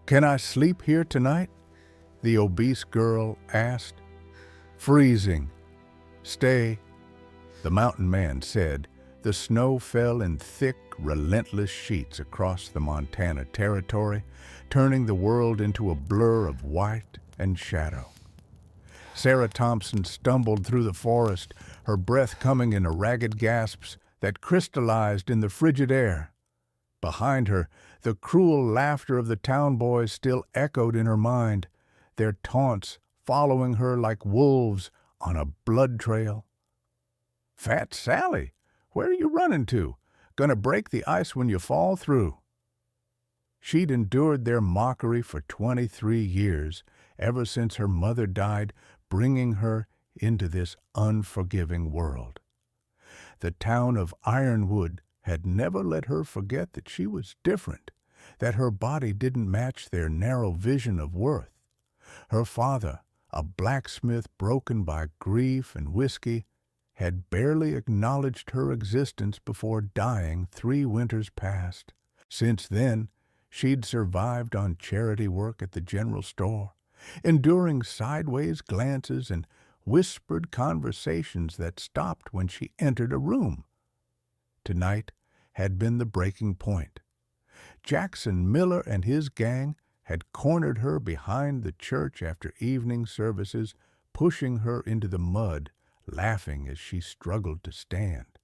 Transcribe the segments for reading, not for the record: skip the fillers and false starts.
"Can I sleep here tonight?" the obese girl asked. "Freezing. Stay," the mountain man said. The snow fell in thick, relentless sheets across the Montana territory, turning the world into a blur of white and shadow. Sarah Thompson stumbled through the forest, her breath coming in ragged gasps that crystallized in the frigid air. Behind her, the cruel laughter of the town boys still echoed in her mind, their taunts following her like wolves on a blood trail. "Fat Sally, where are you running to? Gonna break the ice when you fall through." She'd endured their mockery for 23 years, ever since her mother died, bringing her into this unforgiving world. The town of Ironwood had never let her forget that she was different, that her body didn't match their narrow vision of worth. Her father, a blacksmith broken by grief and whiskey, had barely acknowledged her existence before dying 3 winters past. Since then, she'd survived on charity work at the general store, enduring sideways glances and whispered conversations that stopped when she entered a room. Tonight had been the breaking point. Jackson Miller and his gang had cornered her behind the church after evening services, pushing her into the mud, laughing as she struggled to stand.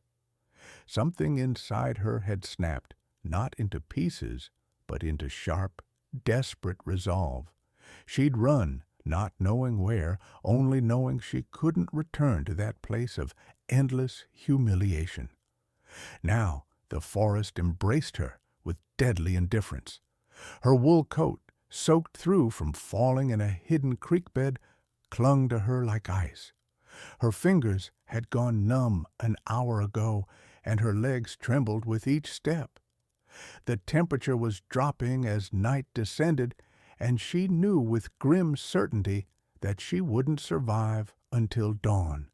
Something inside her had snapped, not into pieces, but into sharp, desperate resolve. She'd run, not knowing where, only knowing she couldn't return to that place of endless humiliation. Now the forest embraced her with deadly indifference. Her wool coat, soaked through from falling in a hidden creek bed, clung to her like ice. Her fingers had gone numb an hour ago, and her legs trembled with each step. The temperature was dropping as night descended, and she knew with grim certainty that she wouldn't survive until dawn.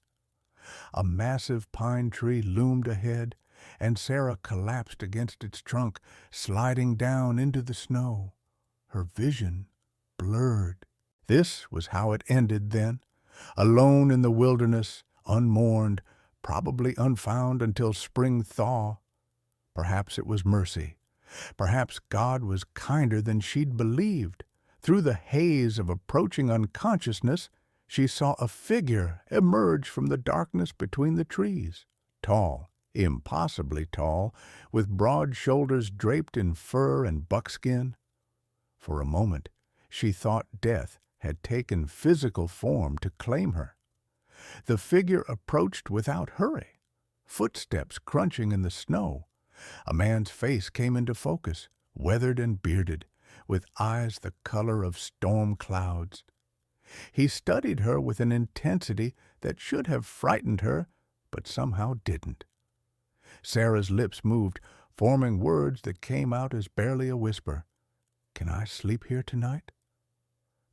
A massive pine tree loomed ahead, and Sarah collapsed against its trunk, sliding down into the snow, her vision blurred. This was how it ended then, alone in the wilderness, unmourned, probably unfound until spring thaw. Perhaps it was mercy. Perhaps God was kinder than she'd believed. Through the haze of approaching unconsciousness, she saw a figure emerge from the darkness between the trees, tall, impossibly tall, with broad shoulders draped in fur and buckskin. For a moment, she thought death had taken physical form to claim her. The figure approached without hurry, footsteps crunching in the snow. A man's face came into focus, weathered and bearded, with eyes the color of storm clouds. He studied her with an intensity that should have frightened her, but somehow didn't. Sarah's lips moved, forming words that came out as barely a whisper. "Can I sleep here tonight?"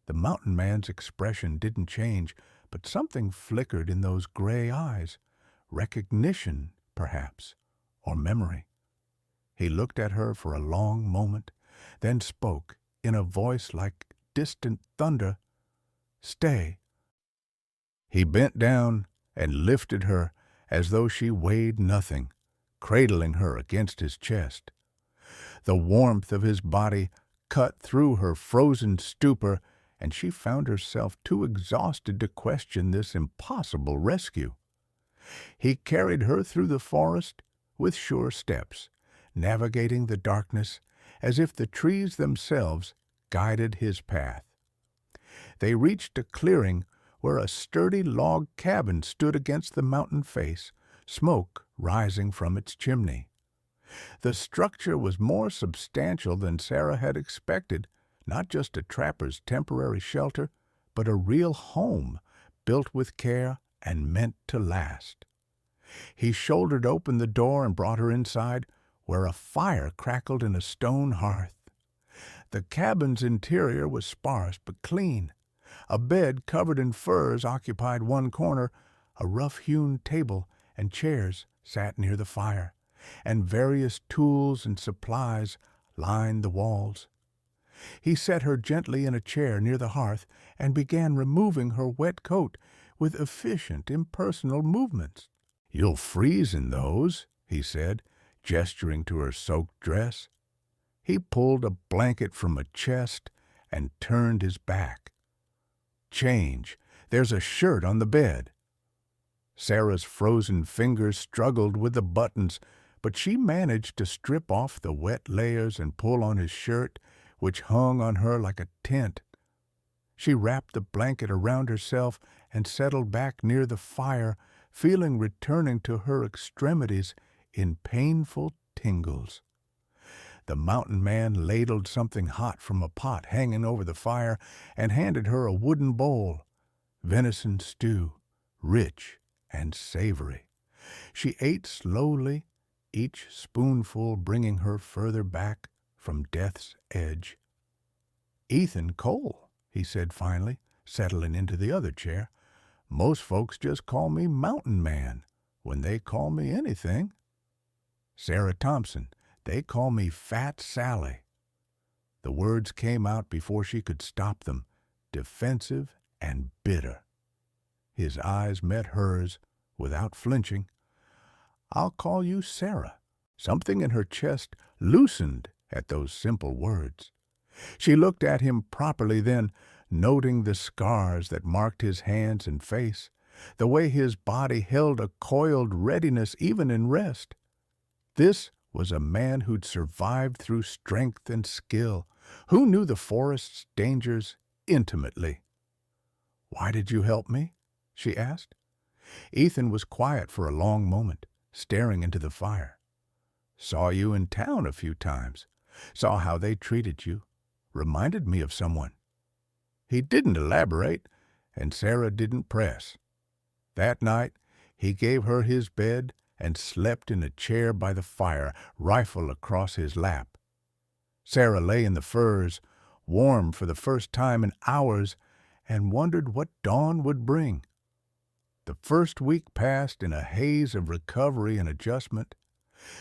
The mountain man's expression didn't change, but something flickered in those gray eyes. Recognition, perhaps, or memory. He looked at her for a long moment, then spoke in a voice like distant thunder. "Stay." He bent down and lifted her as though she weighed nothing, cradling her against his chest. The warmth of his body cut through her frozen stupor, and she found herself too exhausted to question this impossible rescue. He carried her through the forest with sure steps, navigating the darkness as if the trees themselves guided his path. They reached a clearing where a sturdy log cabin stood against the mountain face, smoke rising from its chimney. The structure was more substantial than Sarah had expected, not just a trapper's temporary shelter, but a real home, built with care and meant to last. He shouldered open the door and brought her inside, where a fire crackled in a stone hearth. The cabin's interior was sparse but clean. A bed covered in furs occupied one corner, a rough-hewn table and chairs sat near the fire, and various tools and supplies lined the walls. He set her gently in a chair near the hearth and began removing her wet coat with efficient, impersonal movements. "You'll freeze in those," he said, gesturing to her soaked dress. He pulled a blanket from a chest and turned his back. "Change. There's a shirt on the bed." Sarah's frozen fingers struggled with the buttons, but she managed to strip off the wet layers and pull on his shirt, which hung on her like a tent. She wrapped the blanket around herself and settled back near the fire, feeling returning to her extremities in painful tingles. The mountain man ladled something hot from a pot hanging over the fire and handed her a wooden bowl. Venison stew, rich and savory. She ate slowly, each spoonful bringing her further back from death's edge. "Ethan Cole," he said finally, settling into the other chair. "Most folks just call me Mountain Man when they call me anything." "Sarah Thompson, they call me Fat Sally." The words came out before she could stop them, defensive and bitter. His eyes met hers without flinching. "I'll call you Sarah." Something in her chest loosened at those simple words. She looked at him properly then, noting the scars that marked his hands and face, the way his body held a coiled readiness even in rest. This was a man who'd survived through strength and skill, who knew the forest's dangers intimately. "Why did you help me?" she asked. Ethan was quiet for a long moment, staring into the fire. "Saw you in town a few times. Saw how they treated you. Reminded me of someone." He didn't elaborate, and Sarah didn't press. That night, he gave her his bed and slept in a chair by the fire, rifle across his lap. Sarah lay in the furs, warm for the first time in hours, and wondered what dawn would bring. The first week passed in a haze of recovery and adjustment.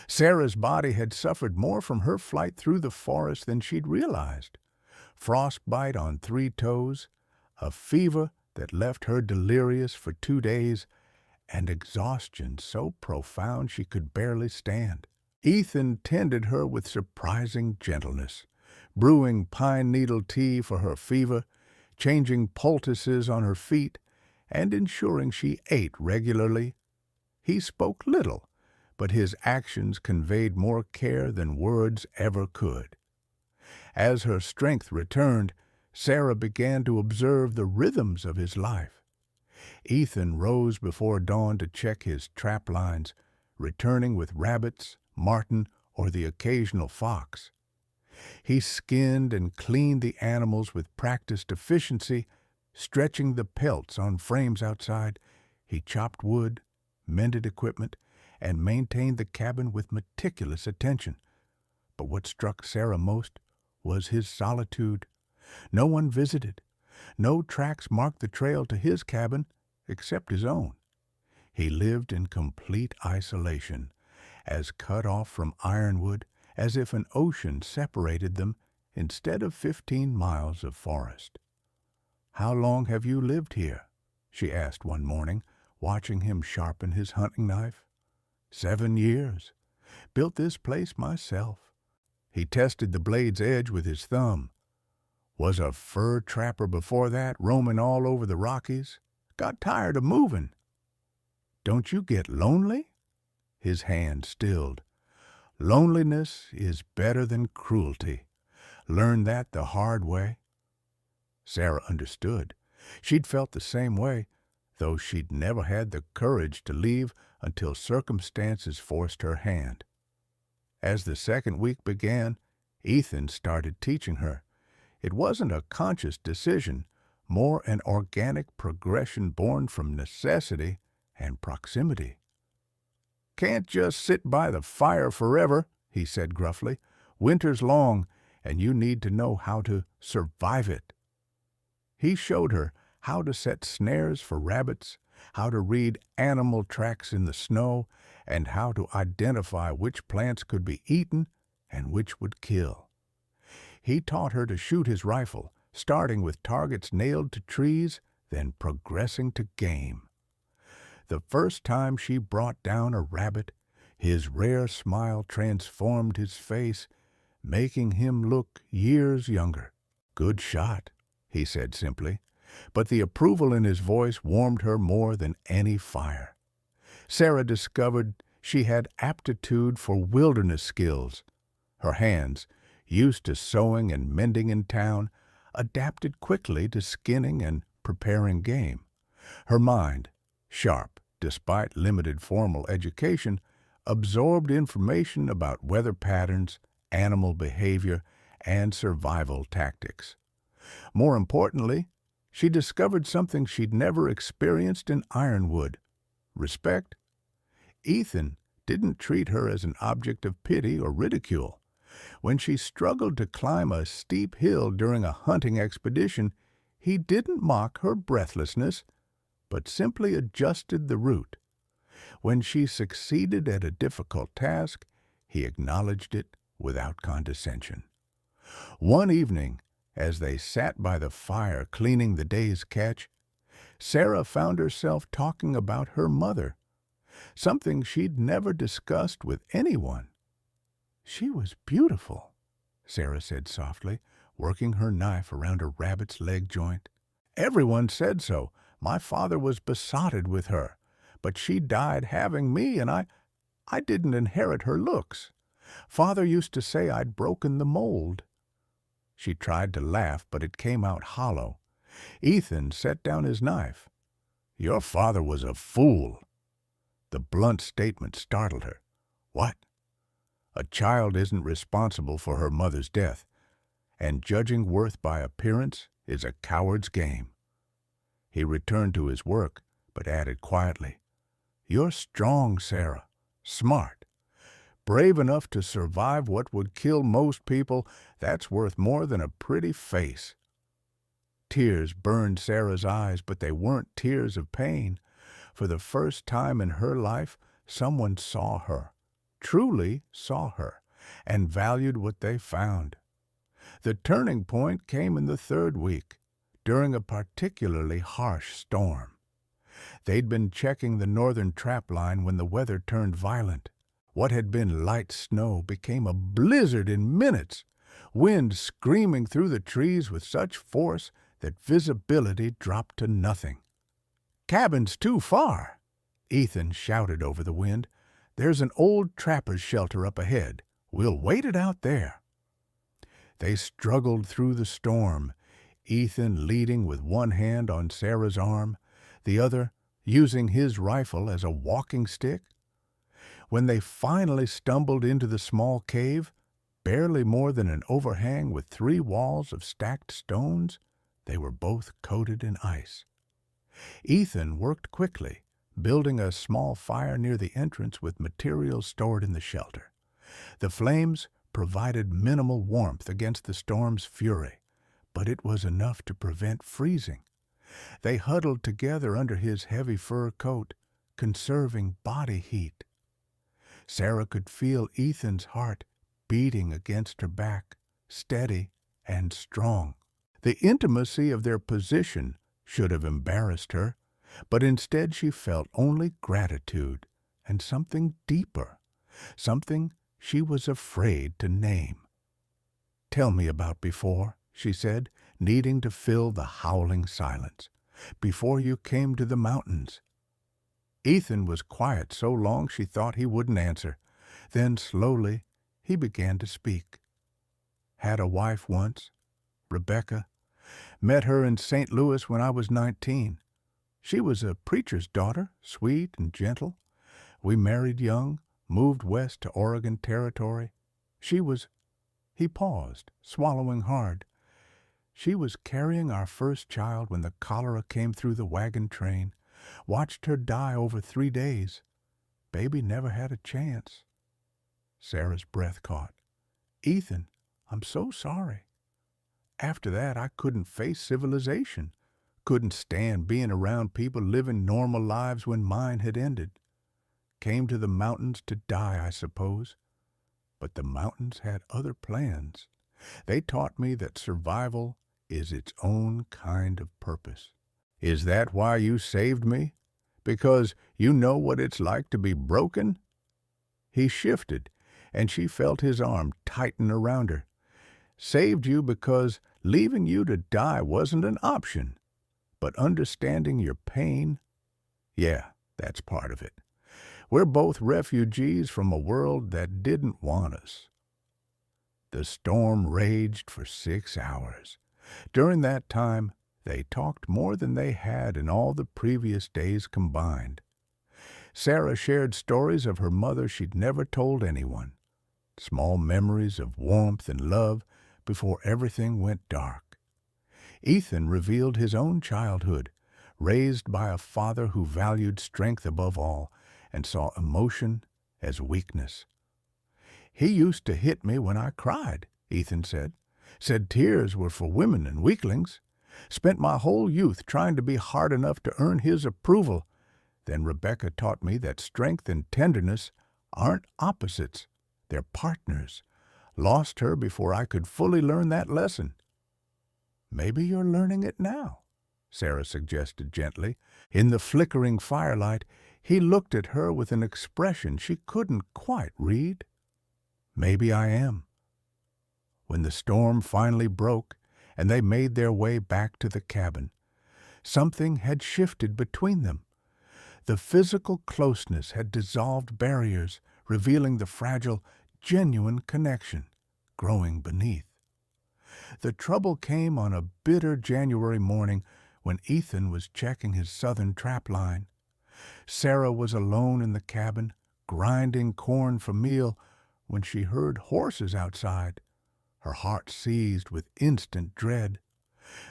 Sarah's body had suffered more from her flight through the forest than she'd realized. Frostbite on 3 toes, a fever that left her delirious for 2 days, and exhaustion so profound she could barely stand. Ethan tended her with surprising gentleness, brewing pine needle tea for her fever, changing poultices on her feet, and ensuring she ate regularly. He spoke little, but his actions conveyed more care than words ever could. As her strength returned, Sarah began to observe the rhythms of his life. Ethan rose before dawn to check his trap lines, returning with rabbits, marten, or the occasional fox. He skinned and cleaned the animals with practiced efficiency, stretching the pelts on frames outside. He chopped wood, mended equipment, and maintained the cabin with meticulous attention. But what struck Sarah most was his solitude. No one visited. No tracks marked the trail to his cabin except his own. He lived in complete isolation, as cut off from ironwood as if an ocean separated them instead of 15 miles of forest. "How long have you lived here?" she asked one morning, watching him sharpen his hunting knife. 7 years. Built this place myself." He tested the blade's edge with his thumb. "Was a fur trapper before that, roaming all over the Rockies. Got tired of moving." "Don't you get lonely?" His hand stilled. "Loneliness is better than cruelty. Learned that the hard way." Sarah understood. She'd felt the same way, though she'd never had the courage to leave until circumstances forced her hand. As the second week began, Ethan started teaching her. It wasn't a conscious decision, more an organic progression born from necessity and proximity. "Can't just sit by the fire forever," he said gruffly. "Winter's long, and you need to know how to survive it." He showed her how to set snares for rabbits, how to read animal tracks in the snow, and how to identify which plants could be eaten and which would kill. He taught her to shoot his rifle, starting with targets nailed to trees, then progressing to game. The first time she brought down a rabbit, his rare smile transformed his face, making him look years younger. "Good shot," he said simply, but the approval in his voice warmed her more than any fire. Sarah discovered she had aptitude for wilderness skills. Her hands, used to sewing and mending in town, adapted quickly to skinning and preparing game. Her mind, sharp despite limited formal education, absorbed information about weather patterns, animal behavior, and survival tactics. More importantly, she discovered something she'd never experienced in Ironwood: respect. Ethan didn't treat her as an object of pity or ridicule. When she struggled to climb a steep hill during a hunting expedition, he didn't mock her breathlessness, but simply adjusted the route. When she succeeded at a difficult task, he acknowledged it without condescension. One evening, as they sat by the fire cleaning the day's catch, Sarah found herself talking about her mother, something she'd never discussed with anyone. "She was beautiful," Sarah said softly, working her knife around a rabbit's leg joint. "Everyone said so. My father was besotted with her, but she died having me, and I didn't inherit her looks. Father used to say I'd broken the mold." She tried to laugh, but it came out hollow. Ethan set down his knife. "Your father was a fool." The blunt statement startled her. "What?" "A child isn't responsible for her mother's death, and judging worth by appearance is a coward's game." He returned to his work, but added quietly, "You're strong, Sarah, smart, brave enough to survive what would kill most people. That's worth more than a pretty face." Tears burned Sarah's eyes, but they weren't tears of pain. For the first time in her life, someone saw her, truly saw her, and valued what they found. The turning point came in the third week, during a particularly harsh storm. They'd been checking the northern trap line when the weather turned violent. What had been light snow became a blizzard in minutes, wind screaming through the trees with such force that visibility dropped to nothing. "Cabin's too far," Ethan shouted over the wind. "There's an old trapper's shelter up ahead. We'll wait it out there." They struggled through the storm, Ethan leading with one hand on Sarah's arm, the other using his rifle as a walking stick. When they finally stumbled into the small cave, barely more than an overhang with 3 walls of stacked stones, they were both coated in ice. Ethan worked quickly, building a small fire near the entrance with materials stored in the shelter. The flames provided minimal warmth against the storm's fury, but it was enough to prevent freezing. They huddled together under his heavy fur coat, conserving body heat. Sarah could feel Ethan's heart beating against her back, steady and strong. The intimacy of their position should have embarrassed her, but instead she felt only gratitude and something deeper, something she was afraid to name. "Tell me about before," she said, needing to fill the howling silence. "Before you came to the mountains." Ethan was quiet so long she thought he wouldn't answer. Then slowly he began to speak. "Had a wife once, Rebecca. Met her in St. Louis when I was 19. She was a preacher's daughter, sweet and gentle. We married young, moved west to Oregon Territory. She was—" He paused, swallowing hard. "She was carrying our first child when the cholera came through the wagon train. Watched her die over 3 days. Baby never had a chance." Sarah's breath caught. "Ethan, I'm so sorry. After that, I couldn't face civilization. Couldn't stand being around people living normal lives when mine had ended. Came to the mountains to die, I suppose. But the mountains had other plans. They taught me that survival is its own kind of purpose. Is that why you saved me? Because you know what it's like to be broken? He shifted, and she felt his arm tighten around her. Saved you because leaving you to die wasn't an option. But understanding your pain, yeah, that's part of it. We're both refugees from a world that didn't want us. The storm raged for 6 hours. During that time, they talked more than they had in all the previous days combined. Sarah shared stories of her mother she'd never told anyone, small memories of warmth and love before everything went dark. Ethan revealed his own childhood, raised by a father who valued strength above all and saw emotion as weakness. He used to hit me when I cried, Ethan said. Said tears were for women and weaklings. Spent my whole youth trying to be hard enough to earn his approval. Then Rebecca taught me that strength and tenderness aren't opposites. They're partners. Lost her before I could fully learn that lesson. Maybe you're learning it now, Sarah suggested gently. In the flickering firelight, he looked at her with an expression she couldn't quite read. Maybe I am. When the storm finally broke and they made their way back to the cabin, something had shifted between them. The physical closeness had dissolved barriers, revealing the fragile, genuine connection growing beneath. The trouble came on a bitter January morning when Ethan was checking his southern trap line. Sarah was alone in the cabin, grinding corn for meal, when she heard horses outside. Her heart seized with instant dread.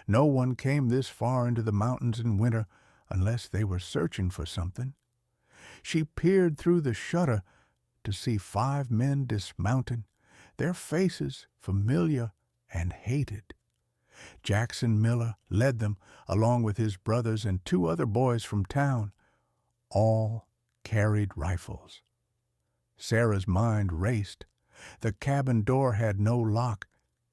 No one came this far into the mountains in winter unless they were searching for something. She peered through the shutter to see 5 men dismounting, their faces familiar and hated. Jackson Miller led them, along with his brothers and 2 other boys from town. All carried rifles. Sarah's mind raced. The cabin door had no lock.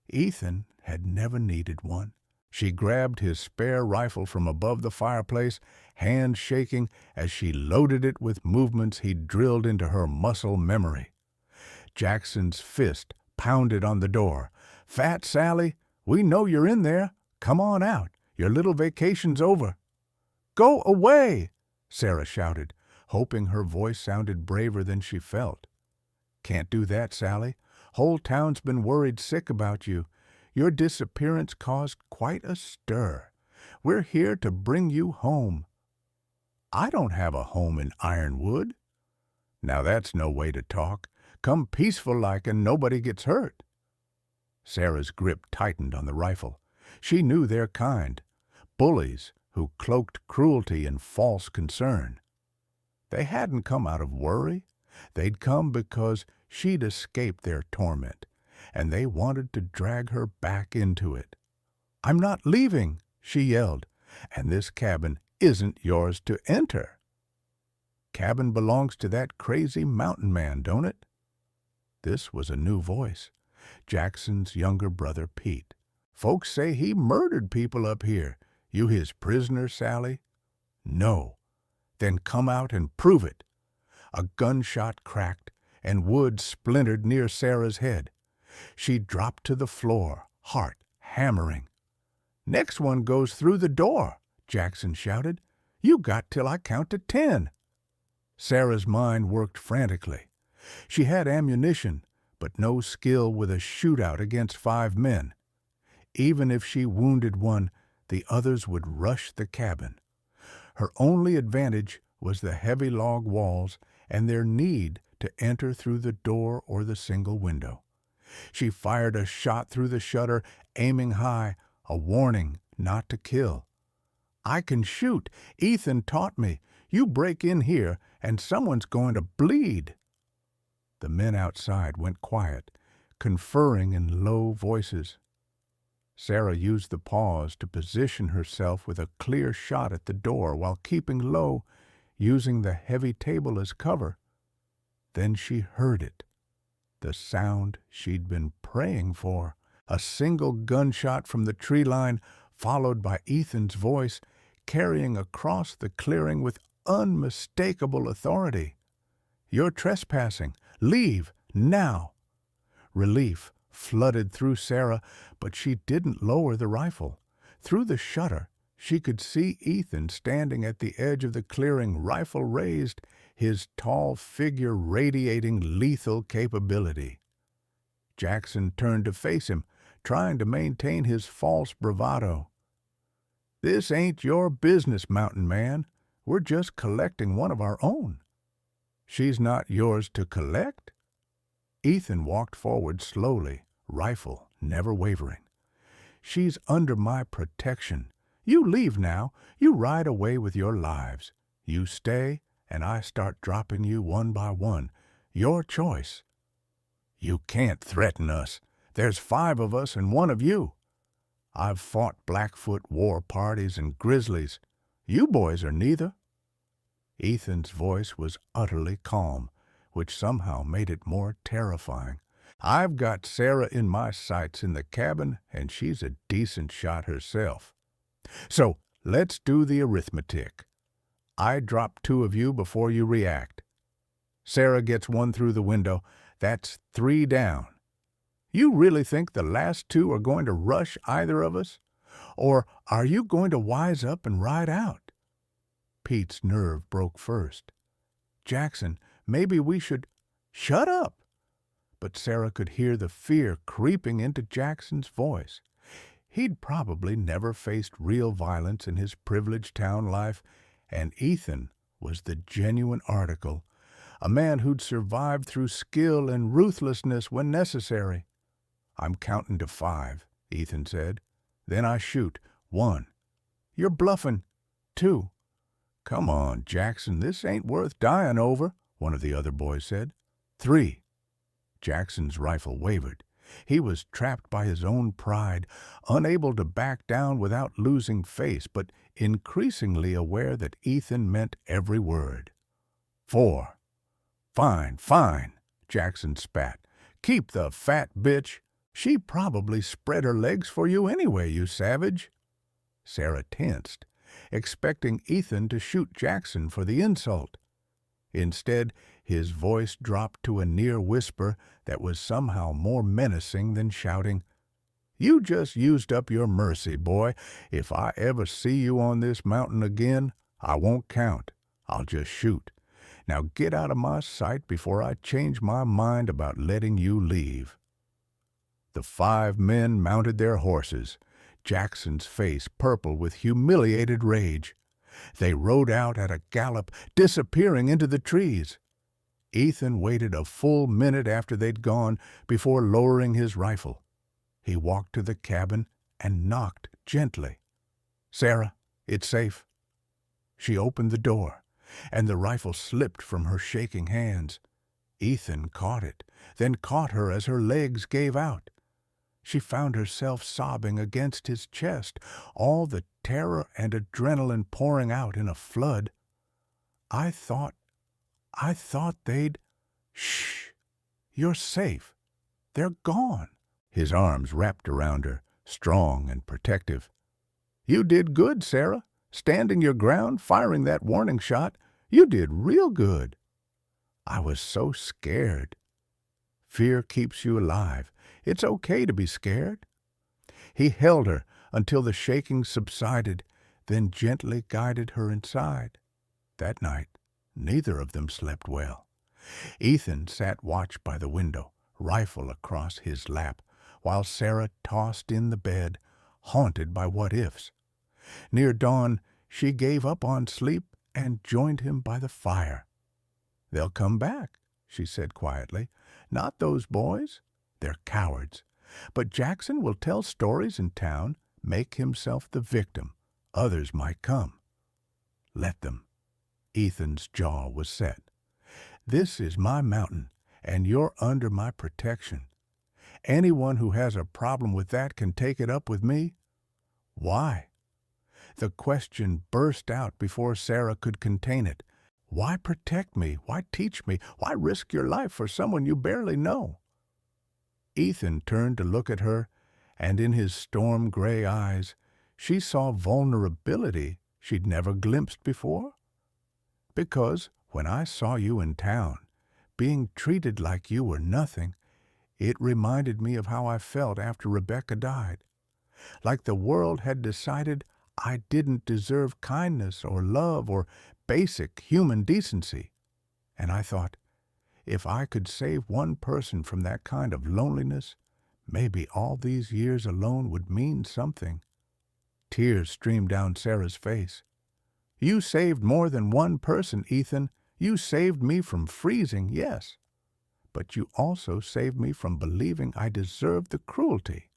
Ethan had never needed one. She grabbed his spare rifle from above the fireplace, hands shaking as she loaded it with movements he'd drilled into her muscle memory. Jackson's fist pounded on the door. "Fat Sally, we know you're in there. Come on out. Your little vacation's over." "Go away!" Sarah shouted, hoping her voice sounded braver than she felt. "Can't do that, Sally. Whole town's been worried sick about you. Your disappearance caused quite a stir. We're here to bring you home." "I don't have a home in Ironwood." "Now that's no way to talk. Come peaceful like and nobody gets hurt." Sarah's grip tightened on the rifle. She knew their kind, bullies who cloaked cruelty in false concern. They hadn't come out of worry. They'd come because she'd escaped their torment, and they wanted to drag her back into it. "I'm not leaving," she yelled, "and this cabin isn't yours to enter." "Cabin belongs to that crazy mountain man, don't it?" This was a new voice, Jackson's younger brother Pete. "Folks say he murdered people up here. You his prisoner, Sally?" "No." "Then come out and prove it." A gunshot cracked, and wood splintered near Sarah's head. She dropped to the floor, heart hammering. "Next one goes through the door," Jackson shouted. "You got till I count to 10. Sarah's mind worked frantically. She had ammunition, but no skill with a shootout against 5 men. Even if she wounded one, the others would rush the cabin. Her only advantage was the heavy log walls and their need to enter through the door or the single window. She fired a shot through the shutter, aiming high, a warning not to kill. "I can shoot. Ethan taught me. You break in here, and someone's going to bleed." The men outside went quiet, conferring in low voices. Sarah used the pause to position herself with a clear shot at the door while keeping low, using the heavy table as cover. Then she heard it, the sound she'd been praying for, A single gunshot from the tree line, followed by Ethan's voice, carrying across the clearing with unmistakable authority. "You're trespassing. Leave, now!" Relief flooded through Sarah, but she didn't lower the rifle. Through the shutter, she could see Ethan standing at the edge of the clearing, rifle raised, his tall figure radiating lethal capability. Jackson turned to face him, trying to maintain his false bravado. "This ain't your business, mountain man. We're just collecting one of our own." "She's not yours to collect?" Ethan walked forward slowly, rifle never wavering. "She's under my protection. You leave now. You ride away with your lives. You stay, and I start dropping you one by one. Your choice." "You can't threaten us. There's 5 of us and 1 of you. I've fought Blackfoot war parties and grizzlies. You boys are neither." Ethan's voice was utterly calm, which somehow made it more terrifying. "I've got Sarah in my sights in the cabin, and she's a decent shot herself. So let's do the arithmetic. I drop 2 of you before you react. Sarah gets 1 through the window. That's 3 down. You really think the last 2 are going to rush either of us? Or are you going to wise up and ride out?" Pete's nerve broke first. "Jackson, maybe we should—" "Shut up!" But Sarah could hear the fear creeping into Jackson's voice. He'd probably never faced real violence in his privileged town life, and Ethan was the genuine article, a man who'd survived through skill and ruthlessness when necessary. "I'm counting to 5, Ethan said. "Then I shoot. 1. "You're bluffing. 2. "Come on, Jackson, this ain't worth dying over," one of the other boys said. 3. Jackson's rifle wavered. He was trapped by his own pride, unable to back down without losing face, but increasingly aware that Ethan meant every word. 4. "Fine, fine," Jackson spat. "Keep the fat bitch. She probably spread her legs for you anyway, you savage." Sarah tensed, expecting Ethan to shoot Jackson for the insult. Instead, his voice dropped to a near whisper that was somehow more menacing than shouting. "You just used up your mercy, boy. If I ever see you on this mountain again, I won't count. I'll just shoot. Now get out of my sight before I change my mind about letting you leave." The 5 men mounted their horses, Jackson's face purple with humiliated rage. They rode out at a gallop, disappearing into the trees. Ethan waited a full minute after they'd gone before lowering his rifle. He walked to the cabin and knocked gently. "Sarah, it's safe." She opened the door, and the rifle slipped from her shaking hands. Ethan caught it, then caught her as her legs gave out. She found herself sobbing against his chest, all the terror and adrenaline pouring out in a flood. I thought they'd—" "Shh! You're safe. They're gone." His arms wrapped around her, strong and protective. "You did good, Sarah. Standing your ground, firing that warning shot. You did real good." "I was so scared." "Fear keeps you alive. It's okay to be scared." He held her until the shaking subsided, then gently guided her inside. That night, neither of them slept well. Ethan sat watch by the window, rifle across his lap, while Sarah tossed in the bed, haunted by what-ifs. Near dawn, she gave up on sleep and joined him by the fire. "They'll come back," she said quietly. "Not those boys. They're cowards. But Jackson will tell stories in town, make himself the victim. Others might come. Let them." Ethan's jaw was set. "This is my mountain, and you're under my protection. Anyone who has a problem with that can take it up with me." "Why?" The question burst out before Sarah could contain it. "Why protect me? Why teach me? Why risk your life for someone you barely know?" Ethan turned to look at her, and in his storm-gray eyes she saw vulnerability she'd never glimpsed before. Because when I saw you in town, being treated like you were nothing, it reminded me of how I felt after Rebecca died. Like the world had decided I didn't deserve kindness or love or basic human decency. And I thought, if I could save one person from that kind of loneliness, maybe all these years alone would mean something. Tears streamed down Sarah's face. You saved more than one person, Ethan. You saved me from freezing, yes. But you also saved me from believing I deserved the cruelty.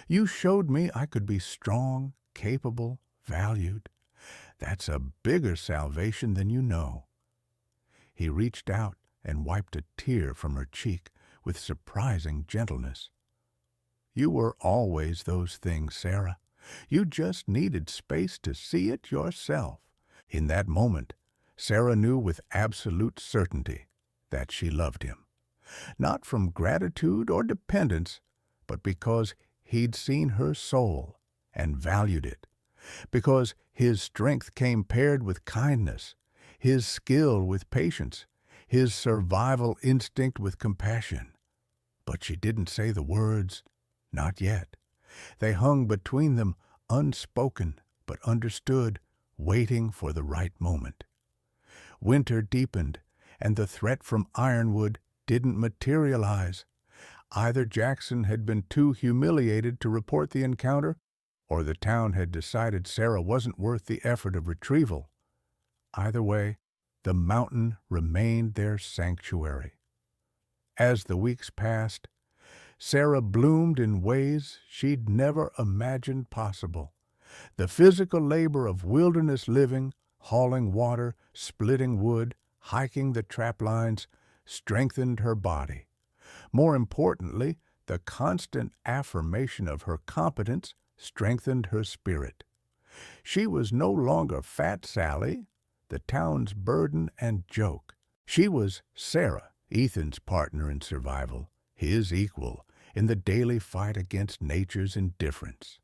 You showed me I could be strong, capable, valued. That's a bigger salvation than you know. He reached out and wiped a tear from her cheek with surprising gentleness. You were always those things, Sarah. You just needed space to see it yourself. In that moment, Sarah knew with absolute certainty that she loved him. Not from gratitude or dependence, but because he'd seen her soul and valued it. Because his strength came paired with kindness, his skill with patience, his survival instinct with compassion. But she didn't say the words, not yet. They hung between them, unspoken but understood, waiting for the right moment. Winter deepened, and the threat from Ironwood didn't materialize. Either Jackson had been too humiliated to report the encounter, or the town had decided Sarah wasn't worth the effort of retrieval. Either way, the mountain remained their sanctuary. As the weeks passed, Sarah bloomed in ways she'd never imagined possible. The physical labor of wilderness living, hauling water, splitting wood, hiking the trap lines, strengthened her body. More importantly, the constant affirmation of her competence strengthened her spirit. She was no longer Fat Sally, the town's burden and joke. She was Sarah, Ethan's partner in survival, his equal in the daily fight against nature's indifference.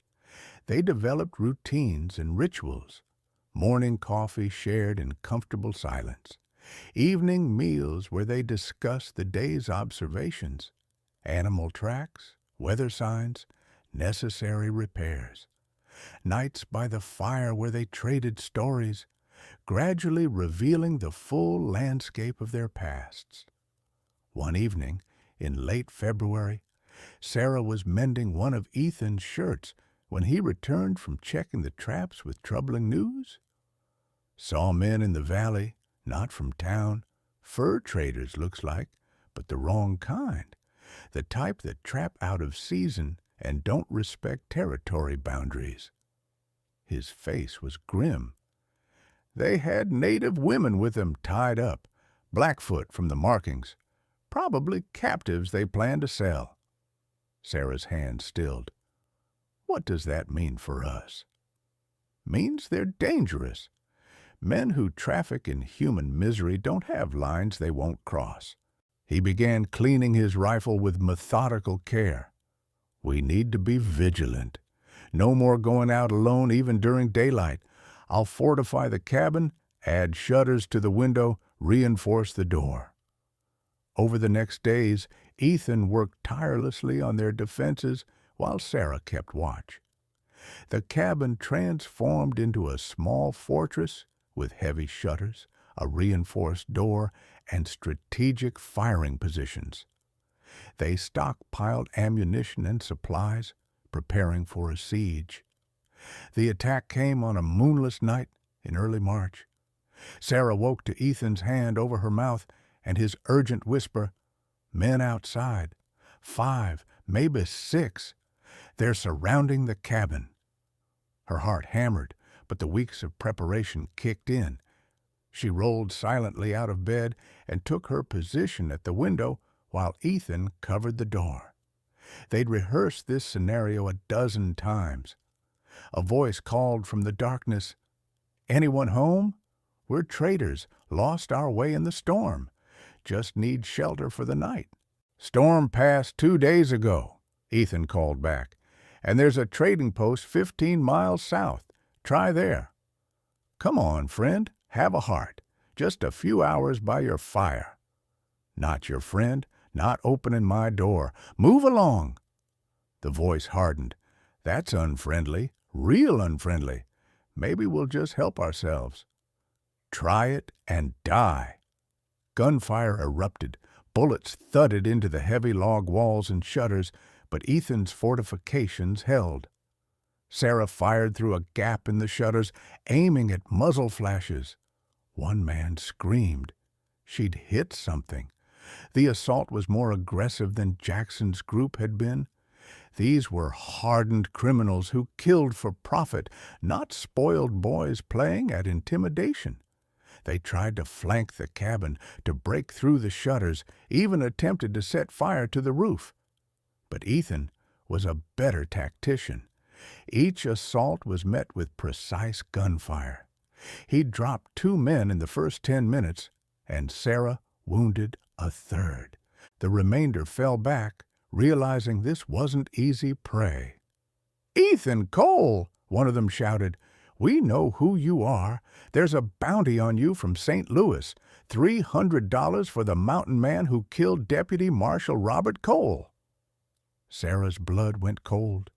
They developed routines and rituals, morning coffee shared in comfortable silence, evening meals where they discussed the day's observations, animal tracks, weather signs, necessary repairs, nights by the fire where they traded stories, gradually revealing the full landscape of their pasts. One evening, in late February, Sarah was mending one of Ethan's shirts when he returned from checking the traps with troubling news. Saw men in the valley, not from town, fur traders looks like, but the wrong kind, the type that trap out of season and don't respect territory boundaries. His face was grim. They had native women with them tied up, Blackfoot from the markings, probably captives they planned to sell. Sarah's hand stilled. What does that mean for us? Means they're dangerous. Men who traffic in human misery don't have lines they won't cross. He began cleaning his rifle with methodical care. We need to be vigilant. No more going out alone even during daylight. I'll fortify the cabin, add shutters to the window, reinforce the door. Over the next days, Ethan worked tirelessly on their defenses while Sarah kept watch. The cabin transformed into a small fortress with heavy shutters, a reinforced door, and strategic firing positions. They stockpiled ammunition and supplies, preparing for a siege. The attack came on a moonless night in early March. Sarah woke to Ethan's hand over her mouth and his urgent whisper, "Men outside. 5, maybe 6. They're surrounding the cabin." Her heart hammered, but the weeks of preparation kicked in. She rolled silently out of bed and took her position at the window while Ethan covered the door. They'd rehearsed this scenario a dozen times. A voice called from the darkness, "Anyone home? We're traders, lost our way in the storm. Just need shelter for the night." "Storm passed 2 days ago," Ethan called back, And there's a trading post 15 miles south. Try there. Come on, friend, have a heart. Just a few hours by your fire. Not your friend, not opening my door. Move along. The voice hardened. That's unfriendly, real unfriendly. Maybe we'll just help ourselves. Try it and die. Gunfire erupted. Bullets thudded into the heavy log walls and shutters, but Ethan's fortifications held. Sarah fired through a gap in the shutters, aiming at muzzle flashes. One man screamed. She'd hit something. The assault was more aggressive than Jackson's group had been. These were hardened criminals who killed for profit, not spoiled boys playing at intimidation. They tried to flank the cabin, to break through the shutters, even attempted to set fire to the roof. But Ethan was a better tactician. Each assault was met with precise gunfire. He dropped 2 men in the first 10 minutes, and Sarah wounded a third. The remainder fell back, realizing this wasn't easy prey. "Ethan Cole!" one of them shouted. "We know who you are. There's a bounty on you from St. Louis, $300 for the mountain man who killed Deputy Marshal Robert Cole." Sarah's blood went cold.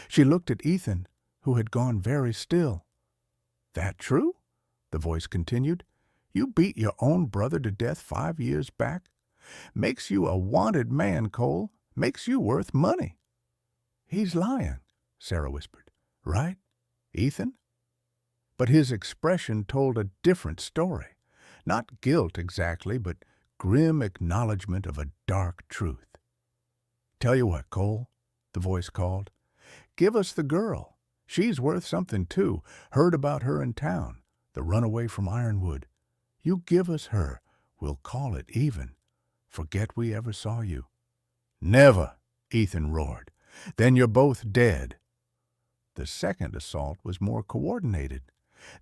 She looked at Ethan, who had gone very still. "That true?" the voice continued. "You beat your own brother to death 5 years back? Makes you a wanted man, Cole. Makes you worth money." "He's lying," Sarah whispered. "Right, Ethan?" But his expression told a different story. Not guilt exactly, but grim acknowledgment of a dark truth. "Tell you what, Cole," the voice called. "Give us the girl. She's worth something, too. Heard about her in town, the runaway from Ironwood. You give us her, we'll call it even. Forget we ever saw you." "Never," Ethan roared. "Then you're both dead." The second assault was more coordinated.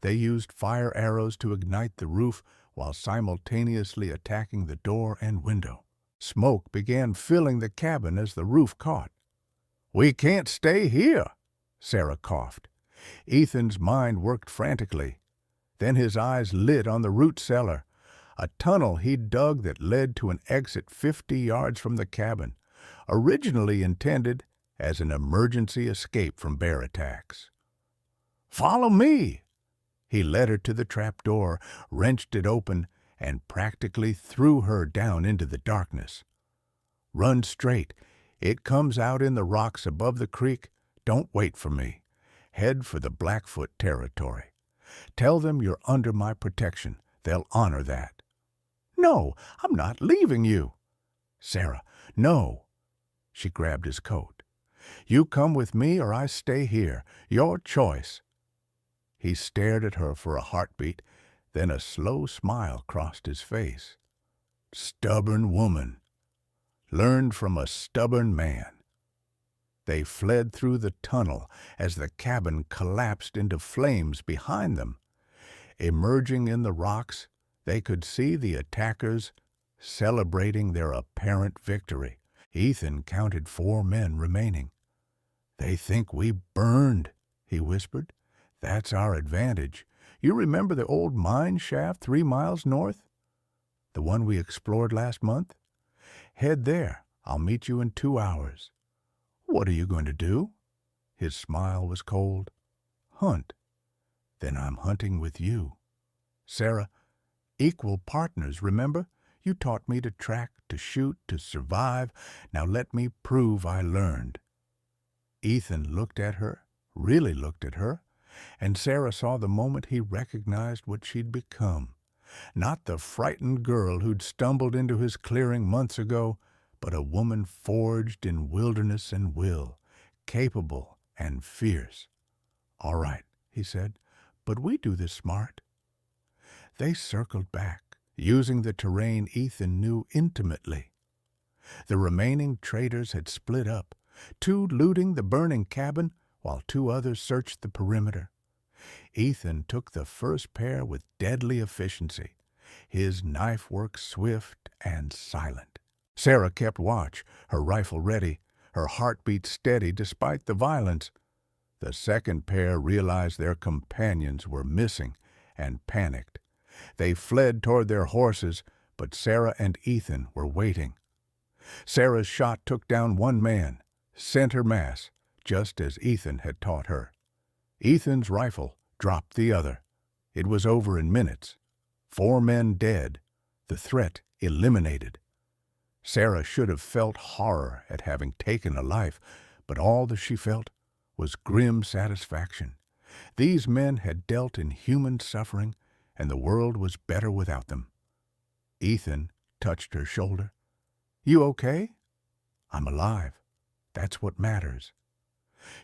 They used fire arrows to ignite the roof while simultaneously attacking the door and window. Smoke began filling the cabin as the roof caught. "We can't stay here," Sarah coughed. Ethan's mind worked frantically. Then his eyes lit on the root cellar, a tunnel he'd dug that led to an exit 50 yards from the cabin, originally intended as an emergency escape from bear attacks. "Follow me!" He led her to the trapdoor, wrenched it open, and practically threw her down into the darkness. "Run straight. It comes out in the rocks above the creek. Don't wait for me. Head for the Blackfoot territory. Tell them you're under my protection. They'll honor that." "No, I'm not leaving you." "Sarah, no." She grabbed his coat. "You come with me or I stay here. Your choice." He stared at her for a heartbeat, then a slow smile crossed his face. "Stubborn woman. Learned from a stubborn man." They fled through the tunnel as the cabin collapsed into flames behind them. Emerging in the rocks, they could see the attackers celebrating their apparent victory. Ethan counted 4 men remaining. "They think we burned," he whispered. "That's our advantage. You remember the old mine shaft 3 miles north? The one we explored last month? Head there. I'll meet you in 2 hours. "What are you going to do?" His smile was cold. "Hunt." "Then I'm hunting with you. Sarah, equal partners, remember? You taught me to track, to shoot, to survive. Now let me prove I learned." Ethan looked at her, really looked at her, and Sarah saw the moment he recognized what she'd become. Not the frightened girl who'd stumbled into his clearing months ago, but a woman forged in wilderness and will, capable and fierce. "All right," he said, "but we do this smart." They circled back, using the terrain Ethan knew intimately. The remaining traders had split up, 2 looting the burning cabin while 2 others searched the perimeter. Ethan took the first pair with deadly efficiency, his knife work swift and silent. Sarah kept watch, her rifle ready, her heartbeat steady despite the violence. The second pair realized their companions were missing and panicked. They fled toward their horses, but Sarah and Ethan were waiting. Sarah's shot took down one man, center mass, just as Ethan had taught her. Ethan's rifle dropped the other. It was over in minutes. 4 men dead, the threat eliminated. Sarah should have felt horror at having taken a life, but all that she felt was grim satisfaction. These men had dealt in human suffering, and the world was better without them. Ethan touched her shoulder. "You okay?" "I'm alive. That's what matters."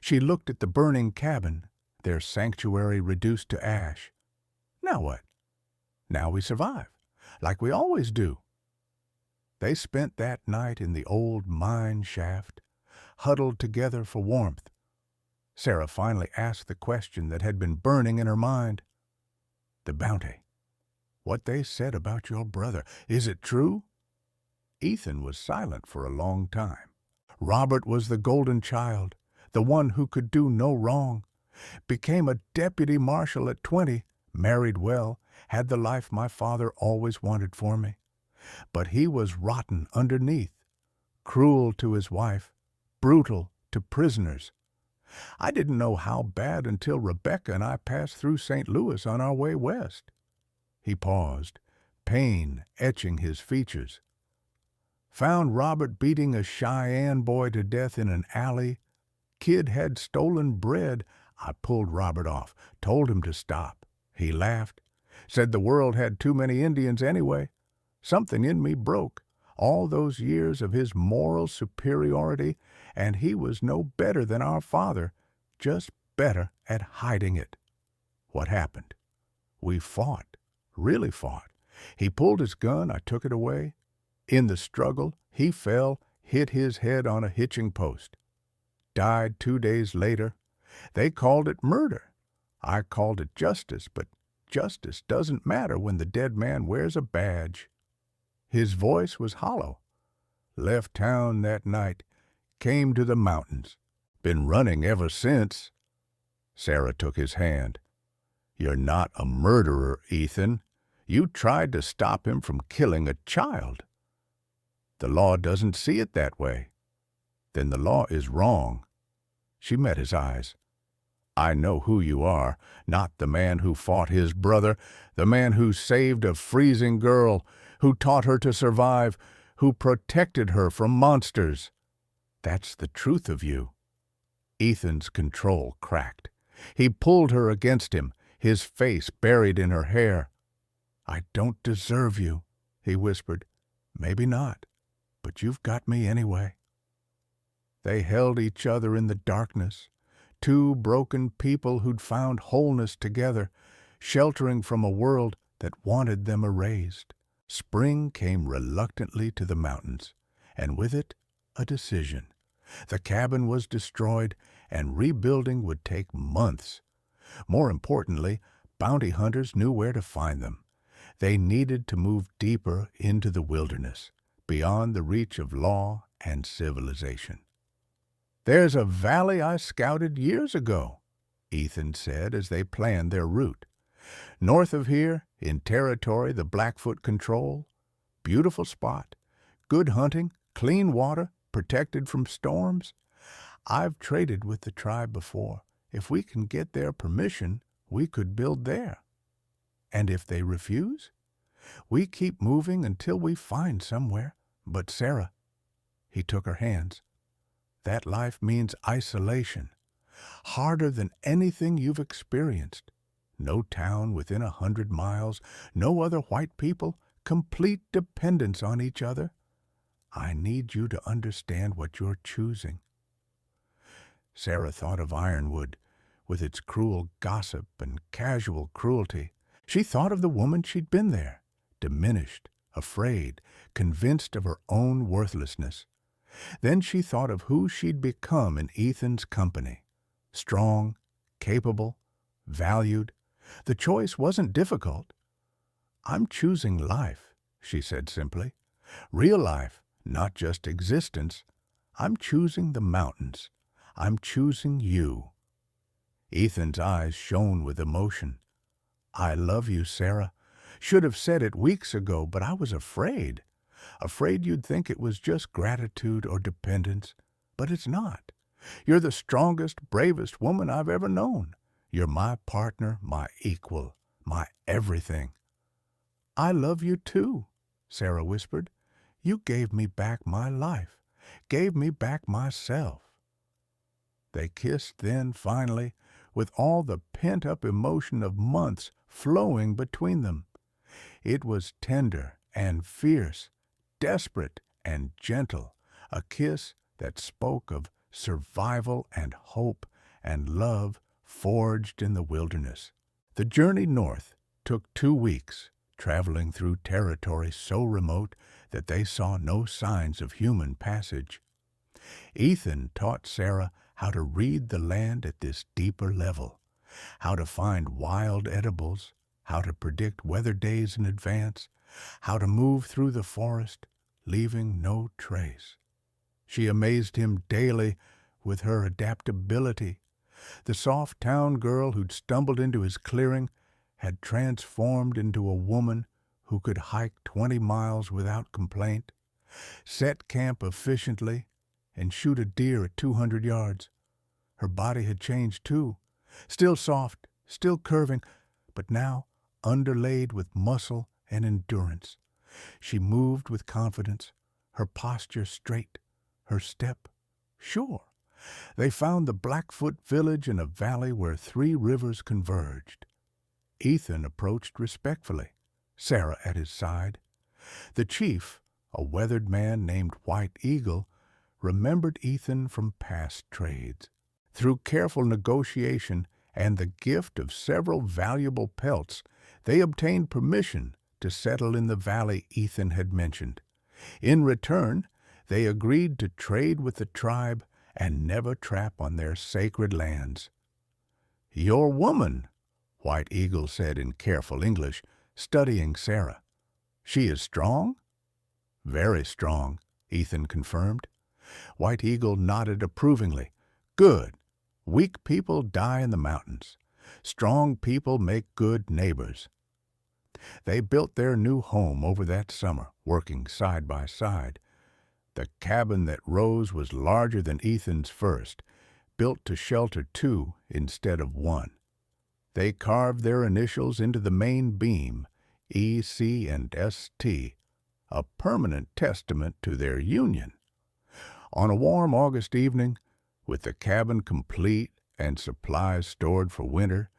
She looked at the burning cabin, their sanctuary reduced to ash. "Now what?" "Now we survive, like we always do." They spent that night in the old mine shaft, huddled together for warmth. Sarah finally asked the question that had been burning in her mind. "The bounty. What they said about your brother, is it true?" Ethan was silent for a long time. Robert was the golden child, the one who could do no wrong. Became a deputy marshal at 20, married well, had the life my father always wanted for me. But he was rotten underneath, cruel to his wife, brutal to prisoners. I didn't know how bad until Rebecca and I passed through St. Louis on our way west. He paused, pain etching his features. Found Robert beating a Cheyenne boy to death in an alley. Kid had stolen bread. I pulled Robert off, told him to stop. He laughed, said the world had too many Indians anyway. Something in me broke. All those years of his moral superiority, and he was no better than our father, just better at hiding it. What happened? We fought, really fought. He pulled his gun, I took it away. In the struggle, he fell, hit his head on a hitching post. Died 2 days later. They called it murder. I called it justice, but justice doesn't matter when the dead man wears a badge. His voice was hollow. Left town that night, came to the mountains. Been running ever since. Sarah took his hand. "You're not a murderer, Ethan. You tried to stop him from killing a child." "The law doesn't see it that way." "Then the law is wrong." She met his eyes. "I know who you are, not the man who fought his brother, the man who saved a freezing girl, who taught her to survive, who protected her from monsters. That's the truth of you." Ethan's control cracked. He pulled her against him, his face buried in her hair. "I don't deserve you," he whispered. "Maybe not, but you've got me anyway." They held each other in the darkness, two broken people who'd found wholeness together, sheltering from a world that wanted them erased. Spring came reluctantly to the mountains, and with it, a decision. The cabin was destroyed, and rebuilding would take months. More importantly, bounty hunters knew where to find them. They needed to move deeper into the wilderness, beyond the reach of law and civilization. "There's a valley I scouted years ago," Ethan said as they planned their route. "North of here, in territory the Blackfoot control. Beautiful spot. Good hunting, clean water, protected from storms. I've traded with the tribe before. If we can get their permission, we could build there. And if they refuse, we keep moving until we find somewhere. But Sarah," he took her hands, "that life means isolation. Harder than anything you've experienced. No town within 100 miles, no other white people, complete dependence on each other. I need you to understand what you're choosing." Sarah thought of Ironwood, with its cruel gossip and casual cruelty. She thought of the woman she'd been there, diminished, afraid, convinced of her own worthlessness. Then she thought of who she'd become in Ethan's company. Strong, capable, valued. The choice wasn't difficult. "I'm choosing life," she said simply. "Real life, not just existence. I'm choosing the mountains. I'm choosing you." Ethan's eyes shone with emotion. "I love you, Sarah. Should have said it weeks ago, but I was afraid. Afraid you'd think it was just gratitude or dependence. But it's not. You're the strongest, bravest woman I've ever known. You're my partner, my equal, my everything." "I love you too," Sarah whispered. "You gave me back my life, gave me back myself." They kissed then, finally, with all the pent-up emotion of months flowing between them. It was tender and fierce, desperate and gentle, a kiss that spoke of survival and hope and love forged in the wilderness. The journey north took 2 weeks, traveling through territory so remote that they saw no signs of human passage. Ethan taught Sarah how to read the land at this deeper level, how to find wild edibles, how to predict weather days in advance, how to move through the forest, leaving no trace. She amazed him daily with her adaptability. The soft town girl who'd stumbled into his clearing had transformed into a woman who could hike 20 miles without complaint, set camp efficiently, and shoot a deer at 200 yards. Her body had changed too, still soft, still curving, but now underlaid with muscle and endurance. She moved with confidence, her posture straight, her step sure. They found the Blackfoot village in a valley where 3 rivers converged. Ethan approached respectfully, Sarah at his side. The chief, a weathered man named White Eagle, remembered Ethan from past trades. Through careful negotiation and the gift of several valuable pelts, they obtained permission to settle in the valley Ethan had mentioned. In return, they agreed to trade with the tribe and never trap on their sacred lands. "Your woman," White Eagle said in careful English, studying Sarah. "She is strong?" "Very strong," Ethan confirmed. White Eagle nodded approvingly. "Good. Weak people die in the mountains. Strong people make good neighbors." They built their new home over that summer, working side by side. The cabin that rose was larger than Ethan's first, built to shelter 2 instead of 1. They carved their initials into the main beam, E, C, and ST, a permanent testament to their union. On a warm August evening, with the cabin complete and supplies stored for winter,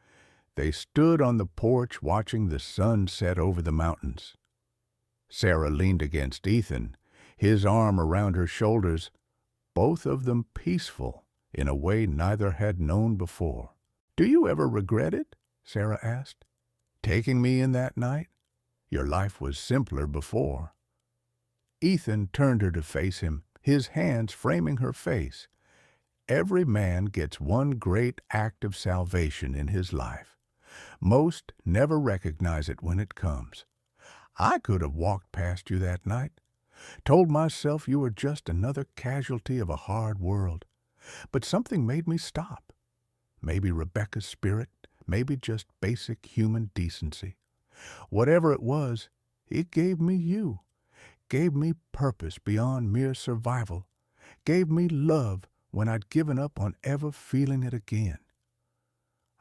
they stood on the porch watching the sun set over the mountains. Sarah leaned against Ethan, his arm around her shoulders, both of them peaceful in a way neither had known before. "Do you ever regret it?" Sarah asked. "Taking me in that night? Your life was simpler before." Ethan turned her to face him, his hands framing her face. Every man gets one great act of salvation in his life. Most never recognize it when it comes. I could have walked past you that night, told myself you were just another casualty of a hard world. But something made me stop. Maybe Rebecca's spirit, maybe just basic human decency. Whatever it was, it gave me you, gave me purpose beyond mere survival, gave me love when I'd given up on ever feeling it again.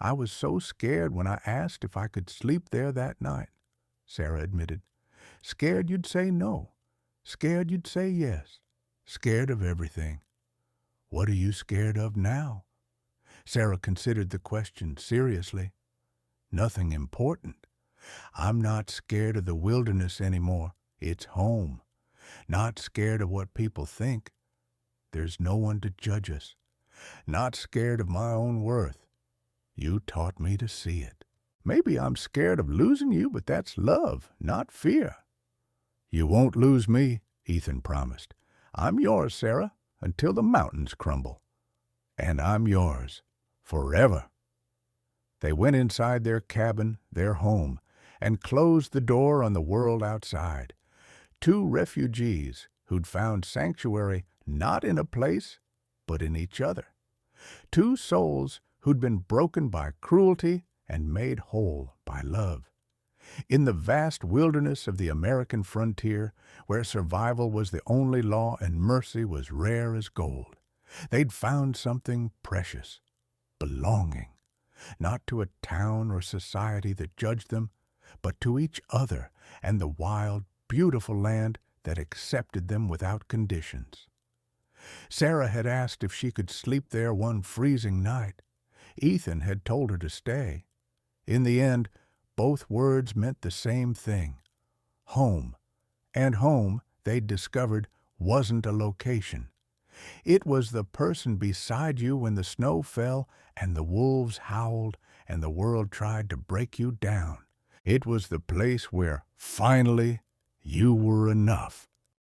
I was so scared when I asked if I could sleep there that night, Sarah admitted. Scared you'd say no, scared you'd say yes, scared of everything. What are you scared of now? Sarah considered the question seriously. Nothing important. I'm not scared of the wilderness anymore. It's home. Not scared of what people think. There's no one to judge us. Not scared of my own worth. You taught me to see it. Maybe I'm scared of losing you, but that's love, not fear. You won't lose me, Ethan promised. I'm yours, Sarah, until the mountains crumble. And I'm yours, forever. They went inside their cabin, their home, and closed the door on the world outside. Two refugees who'd found sanctuary not in a place, but in each other. Two souls who'd been broken by cruelty and made whole by love. In the vast wilderness of the American frontier, where survival was the only law and mercy was rare as gold, they'd found something precious, belonging, not to a town or society that judged them, but to each other and the wild, beautiful land that accepted them without conditions. Sarah had asked if she could sleep there one freezing night. Ethan had told her to stay. In the end, both words meant the same thing: home. And home, they'd discovered, wasn't a location. It was the person beside you when the snow fell and the wolves howled and the world tried to break you down. It was the place where, finally, you were enough.